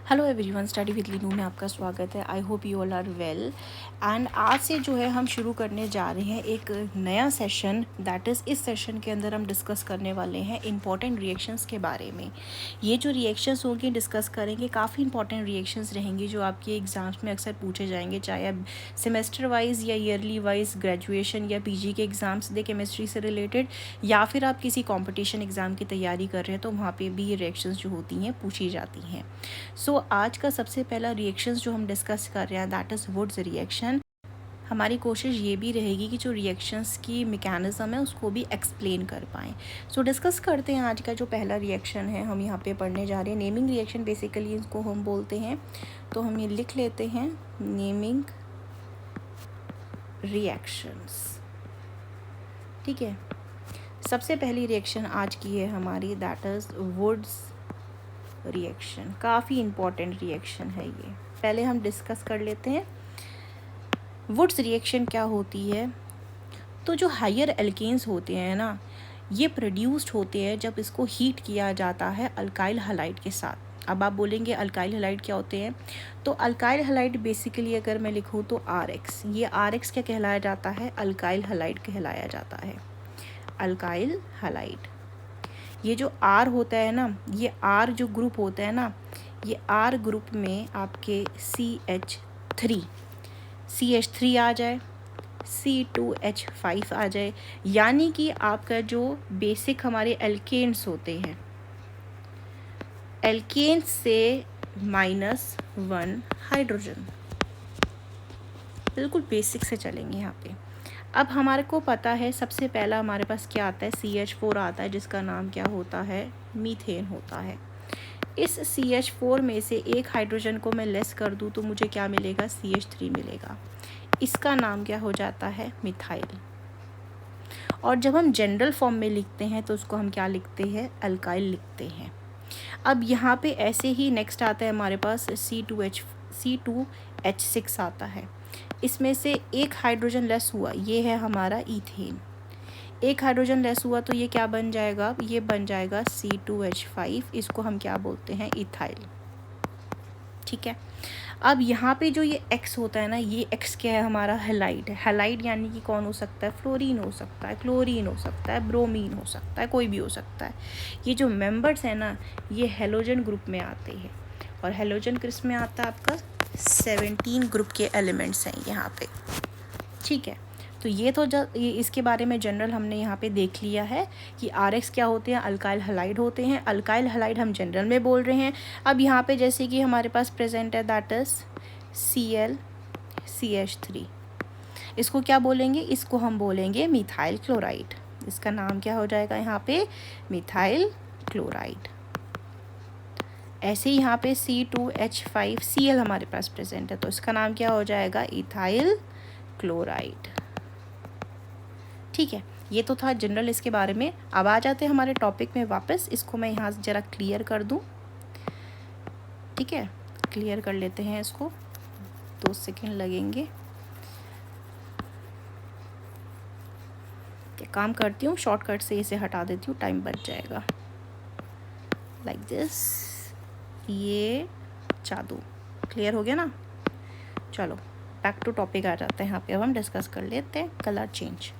Hello everyone, study with Linu में आपका स्वागत है। I hope you all are well. And आज से जो है हम शुरू करने जा रहे हैं एक नया सेशन। दैट इज़ इस सेशन के अंदर हम डिस्कस करने वाले हैं इंपॉर्टेंट रिएक्शंस के बारे में। ये जो रिएक्शंस होंगे डिस्कस करेंगे, काफ़ी इंपॉर्टेंट रिएक्शंस रहेंगे जो आपके एग्ज़ाम्स में अक्सर पूछे जाएंगे, चाहे आप सेमेस्टर वाइज या ईयरली वाइज ग्रेजुएशन या पीजी के एग्ज़ाम्स दे केमिस्ट्री से रिलेटेड, या फिर आप किसी कॉम्पिटिशन एग्ज़ाम की तैयारी कर रहे हैं तो वहाँ पर भी ये रिएक्शंस जो होती हैं पूछी जाती हैं। सो आज का सबसे पहला रिएक्शंस जो हम डिस्कस कर रहे हैं दैट इज़ वुड्स रिएक्शन। हमारी कोशिश ये भी रहेगी कि जो रिएक्शंस की मैकेनिज़्म है उसको भी एक्सप्लेन कर पाएँ। सो डिस्कस करते हैं आज का जो पहला रिएक्शन है, हम यहाँ पे पढ़ने जा रहे हैं नेमिंग रिएक्शन। बेसिकली इसको हम बोलते हैं, तो हम ये लिख लेते हैं नेमिंग रिएक्शंस। ठीक है, सबसे पहली रिएक्शन आज की है हमारी, दैट इज़ वुड्स रिएक्शन। काफ़ी इम्पॉर्टेंट रिएक्शन है ये, पहले हम डिस्कस कर लेते हैं वुड्स रिएक्शन क्या होती है। तो जो हायर एल्केन्स होते हैं ना, ये प्रोड्यूस्ड होते हैं जब इसको हीट किया जाता है अल्काइल हैलाइड के साथ। अब आप बोलेंगे अल्काइल हैलाइड क्या होते हैं, तो अल्काइल हैलाइड बेसिकली अगर मैं लिखूँ तो RX, ये RX क्या कहलाया जाता है, अल्काइल हैलाइड कहलाया जाता है। अल्काइल हैलाइड, ये जो R होता है ना, ये R जो ग्रुप होता है ना, ये R ग्रुप में आपके CH3 आ जाए, C2H5 आ जाए, यानी कि आपका जो बेसिक हमारे एल्केन्स होते हैं, एल्केन्स से -1 हाइड्रोजन। बिल्कुल बेसिक से चलेंगे यहाँ पे। अब हमारे को पता है सबसे पहला हमारे पास क्या आता है, CH4 आता है, जिसका नाम क्या होता है, मीथेन होता है। इस CH4 में से एक हाइड्रोजन को मैं लेस कर दूँ तो मुझे क्या मिलेगा, CH3 मिलेगा। इसका नाम क्या हो जाता है, मिथाइल। और जब हम जनरल फॉर्म में लिखते हैं तो उसको हम क्या लिखते हैं, अल्काइल लिखते हैं। अब यहाँ पे ऐसे ही नेक्स्ट आता है हमारे पास C2H6 आता है। इसमें से एक हाइड्रोजन लेस हुआ, ये है हमारा ईथेन। एक हाइड्रोजन लेस हुआ तो ये क्या बन जाएगा, ये बन जाएगा C2H5, इसको हम क्या बोलते हैं, इथाइल। ठीक है, अब यहाँ पे जो ये X होता है ना, ये X क्या है, हमारा हैलाइड। हैलाइड यानी कि कौन हो सकता है, फ्लोरीन हो सकता है, क्लोरीन हो सकता है, ब्रोमीन हो सकता है, कोई भी हो सकता है। ये जो मेंबर्स हैं ना, ये हेलोजन ग्रुप में आते हैं। और हेलोजन किस में आता है, आपका 17 ग्रुप के एलिमेंट्स हैं यहाँ पे। ठीक है, तो ये तो ये इसके बारे में जनरल हमने यहाँ पे देख लिया है कि RX क्या होते हैं, अल्काइल हैलाइड होते हैं। अल्काइल हैलाइड हम जनरल में बोल रहे हैं। अब यहाँ पे जैसे कि हमारे पास प्रेजेंट है दैट इज़ ClCH3, इसको क्या बोलेंगे, इसको हम बोलेंगे मिथाइल क्लोराइड। इसका नाम क्या हो जाएगा यहाँ पे, मिथाइल क्लोराइड। ऐसे ही यहाँ पे C2H5Cl हमारे पास प्रेजेंट है, तो इसका नाम क्या हो जाएगा, इथाइल क्लोराइड। ठीक है, ये तो था जनरल इसके बारे में। अब आ जाते हैं हमारे टॉपिक में वापस। इसको मैं यहाँ ज़रा क्लियर कर दूँ। ठीक है, क्लियर कर लेते हैं इसको, 2 सेकेंड लगेंगे। क्या काम करती हूँ, शॉर्टकट से इसे हटा देती हूँ, टाइम बच जाएगा। लाइक दिस, ये जादू क्लियर हो गया ना। चलो बैक टू टॉपिक आ जाते हैं। यहाँ पे अब हम डिस्कस कर लेते हैं कलर चेंज।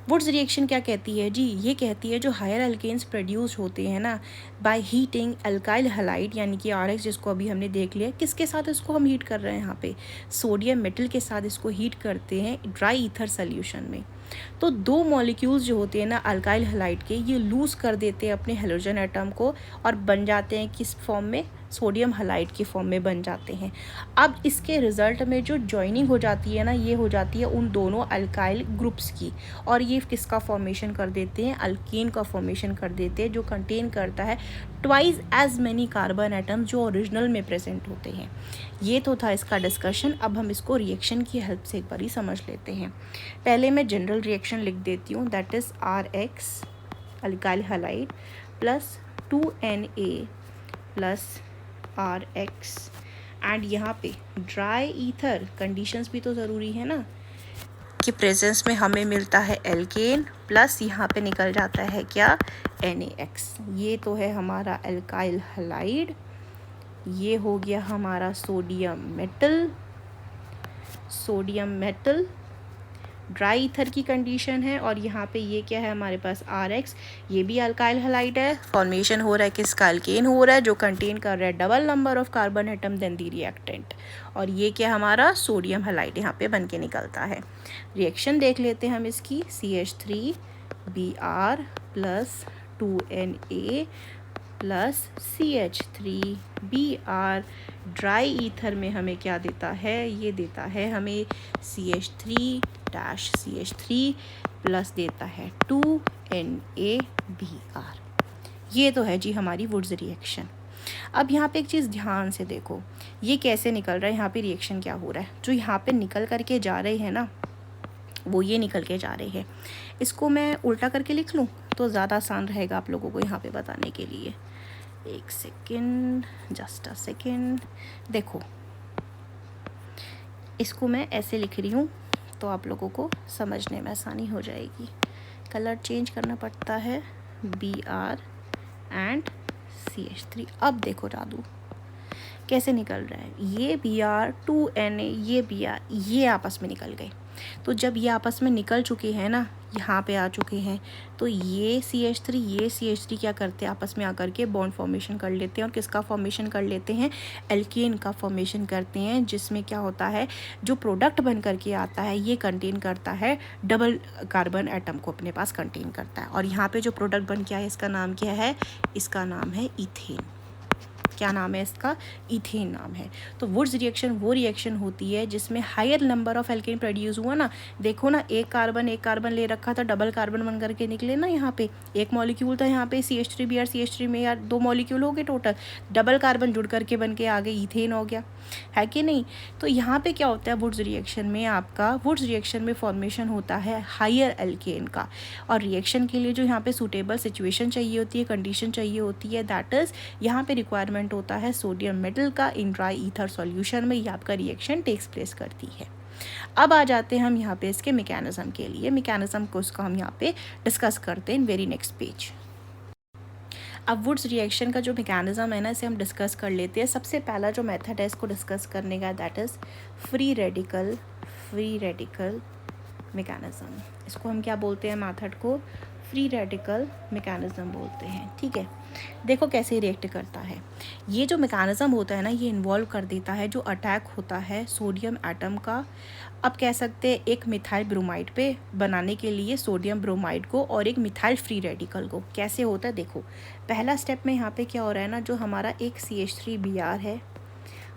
वुड्स रिएक्शन क्या कहती है जी, ये कहती है जो हायर एल्केन्स प्रोड्यूस होते हैं ना बाय हीटिंग अल्काइल हैलाइड, यानी कि RX, जिसको अभी हमने देख लिया, किसके साथ इसको हम हीट कर रहे हैं, यहाँ पे सोडियम मेटल के साथ इसको हीट करते हैं ड्राई ईथर सोल्यूशन में। तो 2 मॉलिक्यूल्स जो होते हैं ना अल्काइल हैलाइड के, ये लूज़ कर देते हैं अपने हेलोजन एटम को और बन जाते हैं किस फॉर्म में, सोडियम हैलाइड की फॉर्म में बन जाते हैं। अब इसके रिज़ल्ट में जो जॉइनिंग हो जाती है ना, ये हो जाती है उन दोनों अल्काइल ग्रुप्स की, और ये किसका फॉर्मेशन कर देते हैं, अल्केन का फॉर्मेशन कर देते हैं, जो कंटेन करता है twice as many carbon atoms जो ओरिजिनल में प्रेजेंट होते हैं। ये तो था इसका डिस्कशन। अब हम इसको रिएक्शन की हेल्प से एक बार ही समझ लेते हैं। पहले मैं जनरल रिएक्शन लिख देती हूँ, that is RX alkyl halide plus 2Na plus RX, and यहाँ पे ड्राई ईथर कंडीशंस भी तो ज़रूरी है ना, कि प्रेजेंस में हमें मिलता है एल्केन प्लस यहाँ पे निकल जाता है क्या, NaX। ये तो है हमारा अल्काइल हैलाइड ये हो गया हमारा सोडियम मेटल ड्राई ईथर की कंडीशन है। और यहाँ पे ये क्या है हमारे पास RX, ये भी अल्काइल हैलाइड है। फॉर्मेशन हो रहा है किसका, अल्केन हो रहा है, जो कंटेन कर रहा है double number of carbon atom than the reactant. और ये क्या हमारा सोडियम हैलाइड यहाँ पे बन के निकलता है। रिएक्शन देख लेते हैं हम इसकी, CH3Br plus 2Na plus CH3Br dry ether में हमें क्या देता है, ये देता है हमें CH3-CH3 प्लस देता है 2NaBr। ये तो है जी हमारी वुड्स रिएक्शन। अब यहाँ पे एक चीज़ ध्यान से देखो, ये कैसे निकल रहा है, यहाँ पे रिएक्शन क्या हो रहा है। जो यहाँ पे निकल करके जा रहे हैं ना, वो ये निकल के जा रहे हैं। इसको मैं उल्टा करके लिख लूँ तो ज़्यादा आसान रहेगा आप लोगों को यहाँ पे बताने के लिए। एक सेकेंड, जस्ट अ सेकेंड। देखो इसको मैं ऐसे लिख रही हूँ तो आप लोगों को समझने में आसानी हो जाएगी। कलर चेंज करना पड़ता है, Br एंड CH3। अब देखो जादू कैसे निकल रहा है, ये Br 2Na, ये Br, ये आपस में निकल गए। तो जब ये आपस में निकल चुके हैं ना, यहाँ पे आ चुके हैं, तो ये CH3 ये CH3 क्या करते हैं, आपस में आकर के बॉन्ड फॉर्मेशन कर लेते हैं। और किसका फॉर्मेशन कर लेते हैं, एल्केन का फॉर्मेशन करते हैं, जिसमें क्या होता है, जो प्रोडक्ट बन करके आता है ये कंटेन करता है डबल कार्बन एटम को अपने पास कंटेन करता है। और यहाँ पे जो प्रोडक्ट बन के आया इसका नाम क्या है, इसका नाम है इथेन। क्या नाम है इसका, इथेन नाम है। तो वुड्स रिएक्शन वो रिएक्शन होती है जिसमें higher number of alkane produce हुआ ना। देखो ना, एक कार्बन ले रखा था, डबल कार्बन बन करके निकले ना। यहाँ पे एक मॉलिक्यूल था, यहाँ पे CH3Br CH3 में यार 2 मॉलिक्यूल हो गए टोटल, डबल कार्बन जुड़ करके बन के आ गए, इथेन हो गया, है कि नहीं। तो यहाँ पे क्या होता है वुड्स रिएक्शन में, आपका वुड्स रिएक्शन में फॉर्मेशन होता है हायर एल्केन का। और रिएक्शन के लिए जो यहाँ पे सूटेबल सिचुएशन चाहिए होती है, कंडीशन चाहिए होती है, दैट इज़ यहाँ पे रिक्वायरमेंट होता है सोडियम मेटल का इन ड्राई ईथर सॉल्यूशन में, ये आपका रिएक्शन टेक्स प्लेस करती है। अब आ जाते हैं हम यहाँ पे इसके मैकेनिज्म के लिए। मैकेनिज्म को उसका हम यहाँ पे डिस्कस करते हैं इन वेरी नेक्स्ट पेज। अब वुड्स रिएक्शन का जो मैकेनिज्म है ना, इसे हम डिस्कस कर लेते हैं। सबसे पहला जो मेथड है इसको डिस्कस करने का, that is free radical mechanism. इसको हम क्या बोलते हैं, मेथड को फ्री रेडिकल मैकेनिज्म बोलते हैं। ठीक है, देखो कैसे रिएक्ट करता है। ये जो मैकेनिज्म होता है ना, ये इन्वॉल्व कर देता है जो अटैक होता है सोडियम एटम का, अब कह सकते हैं एक मिथाइल ब्रोमाइड पे बनाने के लिए सोडियम ब्रोमाइड को और एक मिथाइल फ्री रेडिकल को। कैसे होता है देखो, पहला स्टेप में यहाँ पे क्या हो रहा है ना, जो हमारा एक CH3Br है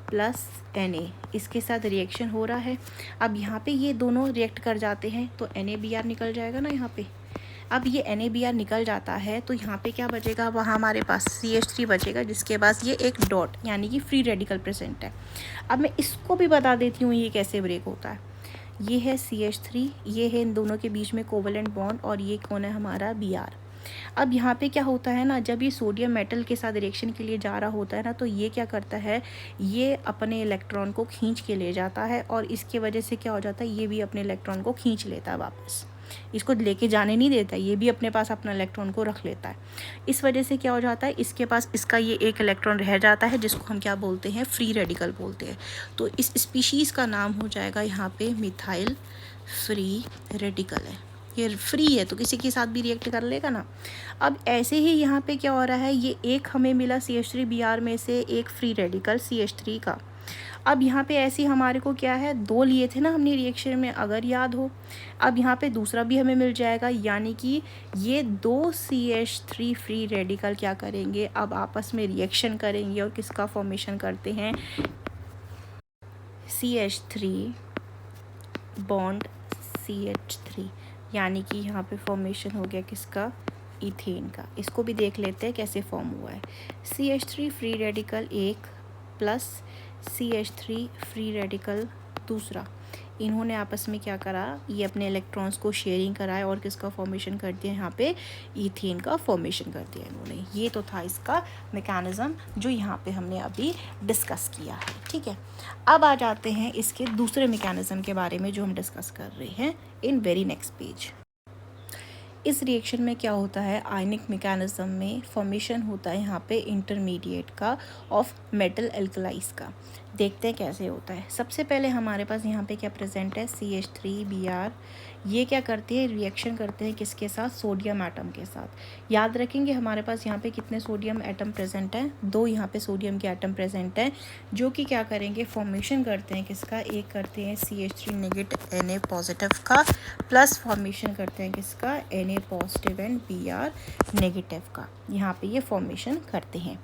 प्लस Na, इसके साथ रिएक्शन हो रहा है। अब यहाँ पे ये दोनों रिएक्ट कर जाते हैं तो NaBr निकल जाएगा ना यहाँ पे। अब ये NaBr निकल जाता है तो यहाँ पे क्या बचेगा, वहाँ हमारे पास CH3 बचेगा, जिसके पास ये एक डॉट यानी कि फ्री रेडिकल प्रेजेंट है। अब मैं इसको भी बता देती हूँ ये कैसे ब्रेक होता है। ये है CH3, ये है इन दोनों के बीच में कोवेलेंट बॉन्ड, और ये कौन है हमारा Br। अब यहाँ पे क्या होता है ना, जब ये सोडियम मेटल के साथ रिएक्शन के लिए जा रहा होता है ना, तो ये क्या करता है, ये अपने इलेक्ट्रॉन को खींच के ले जाता है, और इसके वजह से क्या हो जाता है, ये भी अपने इलेक्ट्रॉन को खींच लेता है वापस, इसको लेके जाने नहीं देता, ये भी अपने पास अपना इलेक्ट्रॉन को रख लेता है। इस वजह से क्या हो जाता है, इसके पास इसका ये एक इलेक्ट्रॉन रह जाता है, जिसको हम क्या बोलते हैं, फ्री रेडिकल बोलते हैं। तो इस स्पीशीज़ का नाम हो जाएगा यहाँ पे मिथाइल फ्री रेडिकल है। ये फ्री है तो किसी के साथ भी रिएक्ट कर लेगा ना। अब ऐसे ही यहाँ पे क्या हो रहा है, ये एक हमें मिला CH3Br में से एक फ्री रेडिकल CH3 का। अब यहाँ पे ऐसे हमारे को क्या है, 2 लिए थे ना हमने रिएक्शन में, अगर याद हो। अब यहाँ पे दूसरा भी हमें मिल जाएगा, यानी कि ये 2 CH3 फ्री रेडिकल क्या करेंगे, अब आपस में रिएक्शन करेंगे और किसका फॉर्मेशन करते हैं, CH3 बॉन्ड CH3, यानी कि यहाँ पे फॉर्मेशन हो गया किसका, इथेन का। इसको भी देख लेते हैं कैसे फॉर्म हुआ है। CH3 फ्री रेडिकल एक प्लस CH3 फ्री रेडिकल दूसरा, इन्होंने आपस में क्या करा, ये अपने इलेक्ट्रॉन्स को शेयरिंग कराया और किसका फॉर्मेशन कर दिया, यहाँ पे इथेन का फॉर्मेशन कर दिया इन्होंने। ये तो था इसका मैकेनिज्म जो यहाँ पे हमने अभी डिस्कस किया है। ठीक है, अब आ जाते हैं इसके दूसरे मैकेनिज्म के बारे में जो हम डिस्कस कर रहे हैं इन वेरी नेक्स्ट पेज। इस रिएक्शन में क्या होता है, आयनिक मैकेनिज्म में फॉर्मेशन होता है यहाँ पे इंटरमीडिएट का ऑफ मेटल एल्कलाइज का। देखते हैं कैसे होता है। सबसे पहले हमारे पास यहाँ पे क्या प्रेजेंट है, CH3Br। ये क्या करते हैं, रिएक्शन करते हैं किसके साथ, सोडियम एटम के साथ। याद रखेंगे हमारे पास यहाँ पे कितने सोडियम एटम प्रेजेंट हैं, 2 यहाँ पे सोडियम के एटम प्रेजेंट हैं, जो कि क्या करेंगे, फॉर्मेशन करते हैं किसका, एक करते हैं CH3 नेगेटिव Na पॉजिटिव का, प्लस फॉर्मेशन करते हैं किसका, Na positive and Br negative का। यहाँ पे ये फॉर्मेशन करते हैं।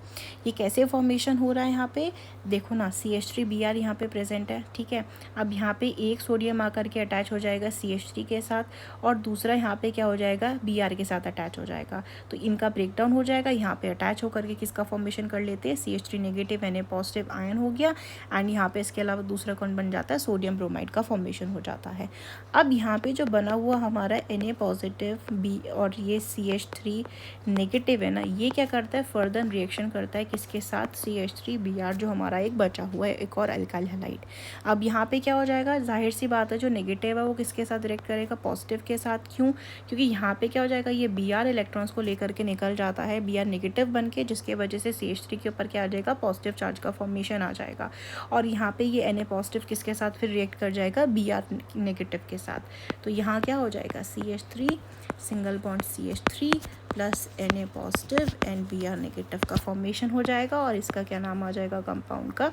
ये कैसे फॉर्मेशन हो रहा है, यहाँ पे देखो ना, CH3Br यहाँ पे प्रेजेंट है, ठीक है। अब यहाँ पे एक सोडियम आकर के अटैच हो जाएगा CH3 के साथ, और दूसरा यहाँ पे क्या हो जाएगा, Br के साथ अटैच हो जाएगा। तो इनका ब्रेकडाउन हो जाएगा, यहाँ पे अटैच होकर के किसका फॉर्मेशन कर लेते हैं, CH3 negative Na positive ion हो गया। एंड यहाँ पे इसके अलावा दूसरा कौन बन जाता है, सोडियम ब्रोमाइड का फॉर्मेशन हो जाता है। अब यहाँ पे जो बना हुआ हमारा Na पॉजिटिव बी और ये CH3 नेगेटिव है ना, ये क्या करता है, फर्दर रिएक्शन करता है किसके साथ, CH3Br जो हमारा एक बचा हुआ है, एक और अल्काइल हैलाइड। अब यहाँ पे क्या हो जाएगा, जाहिर सी बात है जो नेगेटिव है वो किसके साथ रिएक्ट करेगा, पॉजिटिव के साथ। क्यों, क्योंकि यहाँ पे क्या हो जाएगा, ये Br इलेक्ट्रॉन्स को लेकर के निकल जाता है, Br नेगेटिव बन के, जिसके वजह से CH3 के ऊपर क्या आ जाएगा, पॉजिटिव चार्ज का फॉर्मेशन आ जाएगा। और यहाँ पे ये Na पॉजिटिव किसके साथ फिर रिएक्ट कर जाएगा, Br नेगेटिव के साथ। तो यहाँ क्या हो जाएगा, CH3 single bond CH3 plus Na positive and Br negative का फॉर्मेशन हो जाएगा, और इसका क्या नाम आ जाएगा, कंपाउंड का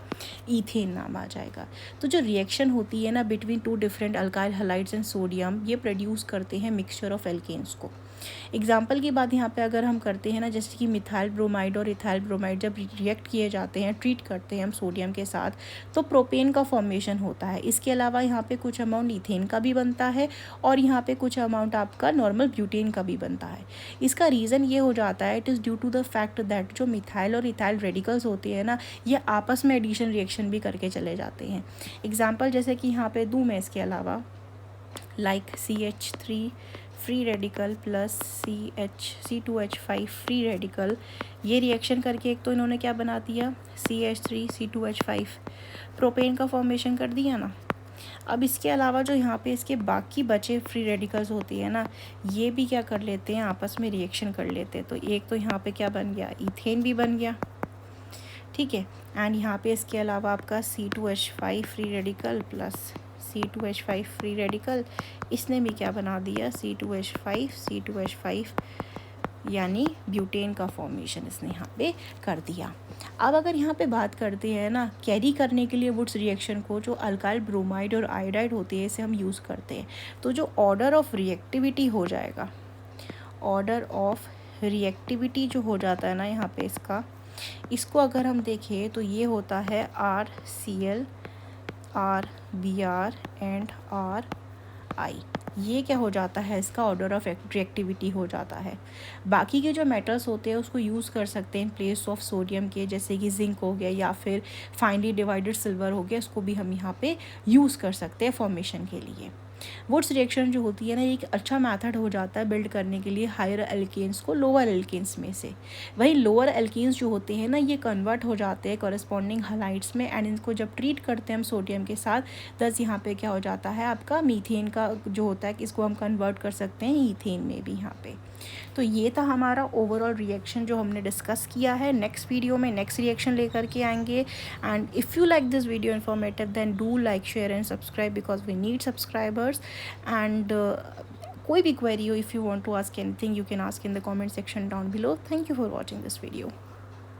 ईथेन नाम आ जाएगा। तो जो रिएक्शन होती है ना between 2 different alkyl halides and sodium, ये प्रोड्यूस करते हैं मिक्सचर ऑफ एल्केन्स को। एग्जाम्पल की बात यहाँ पे अगर हम करते हैं ना, जैसे कि मिथाइल ब्रोमाइड और इथाइल ब्रोमाइड जब रिएक्ट किए जाते हैं, ट्रीट करते हैं हम सोडियम के साथ, तो प्रोपेन का फॉर्मेशन होता है। इसके अलावा यहाँ पे कुछ अमाउंट इथेन का भी बनता है, और यहाँ पे कुछ अमाउंट आपका नॉर्मल ब्यूटेन का भी बनता है। इसका रीज़न ये हो जाता है, it is due to the fact that जो मिथाइल और इथाइल रेडिकल्स होते हैं ना, ये आपस में एडिशन रिएक्शन भी करके चले जाते हैं। एग्जाम्पल जैसे कि यहाँ पे दूँ मैं इसके अलावा, like CH3 free radical plus C2H5 free radical, ये रिएक्शन करके एक तो इन्होंने क्या बना दिया, CH3 C2H5 प्रोपेन का फॉर्मेशन कर दिया ना। अब इसके अलावा जो यहाँ पे इसके बाकी बचे फ्री रेडिकल्स होती है ना, ये भी क्या कर लेते हैं, आपस में रिएक्शन कर लेते हैं। तो एक तो यहाँ पे क्या बन गया, इथेन भी बन गया, ठीक है। एंड यहाँ पे इसके अलावा आपका C2H5 free radical plus C2H5 free radical, इसने भी क्या बना दिया, C2H5 यानी ब्यूटेन का फॉर्मेशन इसने यहाँ पे कर दिया। अब अगर यहाँ पे बात करते हैं ना, कैरी करने के लिए वुड्स रिएक्शन को, जो अल्काइल ब्रोमाइड और आयोडाइड होती है इसे हम यूज़ करते हैं। तो जो ऑर्डर ऑफ रिएक्टिविटी हो जाएगा, ऑर्डर ऑफ रिएक्टिविटी जो हो जाता है ना यहाँ पे इसको अगर हम देखें तो ये होता है RCl RBr एंड RI। ये क्या हो जाता है, इसका ऑर्डर ऑफ रिएक्टिविटी हो जाता है। बाकी के जो मेटल्स होते हैं उसको यूज़ कर सकते हैं इन प्लेस ऑफ सोडियम के, जैसे कि जिंक हो गया या फिर फाइनली डिवाइडेड सिल्वर हो गया, इसको भी हम यहाँ पे यूज़ कर सकते हैं फॉर्मेशन के लिए। वुड्स रिएक्शन जो होती है ना, एक अच्छा मेथड हो जाता है बिल्ड करने के लिए हायर एल्केन्स को लोअर एल्केन्स में से। वही लोअर एल्केन्स जो होते हैं ना, ये कन्वर्ट हो जाते हैं कॉरेस्पॉन्डिंग हैलाइड्स में, एंड इनको जब ट्रीट करते हैं हम सोडियम के साथ, दस यहाँ पे क्या हो जाता है, आपका मीथेन का जो होता है कि इसको हम कन्वर्ट कर सकते हैं ईथेन में भी यहाँ पे। तो ये था हमारा ओवरऑल रिएक्शन जो हमने डिस्कस किया है। नेक्स्ट वीडियो में नेक्स्ट रिएक्शन लेकर के आएंगे। And if you like this video informative then do like, share and subscribe because we need subscribers. And कोई भी क्वेरी हो, if you want to ask anything, you can ask in the comment section down below. Thank you for watching this video.